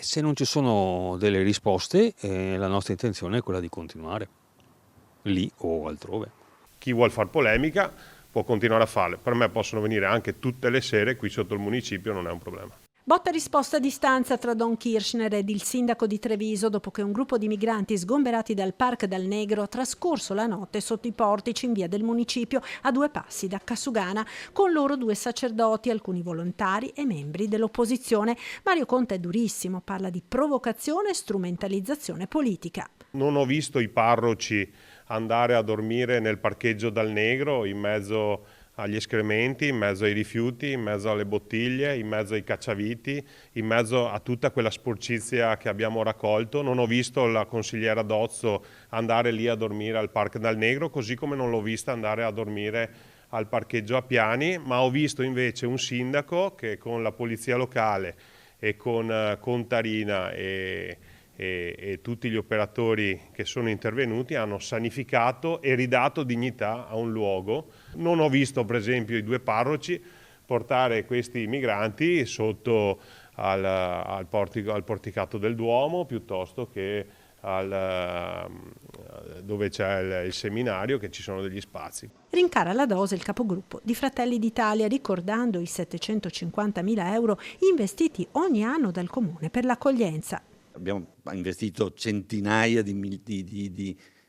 Se non ci sono delle risposte, la nostra intenzione è quella di continuare, lì o altrove. Chi vuol far polemica può continuare a farle. Per me possono venire anche tutte le sere qui sotto il municipio, non è un problema. Botta e risposta a distanza tra Don Kirchner ed il sindaco di Treviso dopo che un gruppo di migranti sgomberati dal Parc dal Negro ha trascorso la notte sotto i portici in via del municipio a 2 passi da Cassugana, con loro 2 sacerdoti, alcuni volontari e membri dell'opposizione. Mario Conte è durissimo, parla di provocazione e strumentalizzazione politica. Non ho visto i parroci andare a dormire nel parcheggio dal Negro in mezzo agli escrementi, in mezzo ai rifiuti, in mezzo alle bottiglie, in mezzo ai cacciaviti, in mezzo a tutta quella sporcizia che abbiamo raccolto. Non ho visto la consigliera Dozzo andare lì a dormire al Parc dal Negro, così come non l'ho vista andare a dormire al parcheggio a Piani, ma ho visto invece un sindaco che con la polizia locale e con Contarina e tutti gli operatori che sono intervenuti hanno sanificato e ridato dignità a un luogo. Non ho visto per esempio i 2 parroci portare questi migranti sotto al porticato del Duomo piuttosto che dove c'è il seminario, che ci sono degli spazi. Rincara la dose il capogruppo di Fratelli d'Italia, ricordando i 750.000 euro investiti ogni anno dal Comune per l'accoglienza. Abbiamo investito centinaia di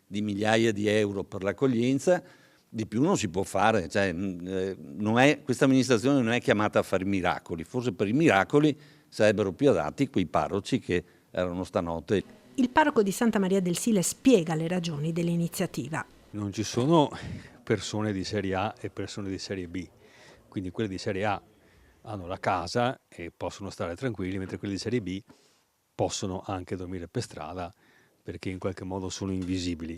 migliaia di euro per l'accoglienza, di più non si può fare, questa amministrazione non è chiamata a fare miracoli, forse per i miracoli sarebbero più adatti quei parroci che erano stanotte. Il parroco di Santa Maria del Sile spiega le ragioni dell'iniziativa. Non ci sono persone di serie A e persone di serie B, quindi quelli di serie A hanno la casa e possono stare tranquilli, mentre quelli di serie B possono anche dormire per strada perché in qualche modo sono invisibili.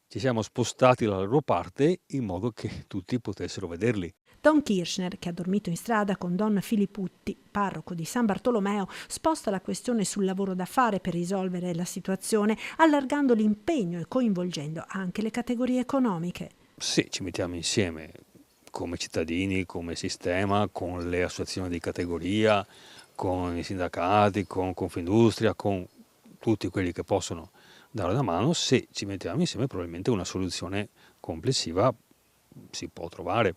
Ci siamo spostati dalla loro parte in modo che tutti potessero vederli. Don Kirchner, che ha dormito in strada con Don Filipputti, parroco di San Bartolomeo, sposta la questione sul lavoro da fare per risolvere la situazione, allargando l'impegno e coinvolgendo anche le categorie economiche. Se ci mettiamo insieme come cittadini, come sistema, con le associazioni di categoria, con i sindacati, con Confindustria, con tutti quelli che possono dare una mano, se ci mettiamo insieme probabilmente una soluzione complessiva si può trovare.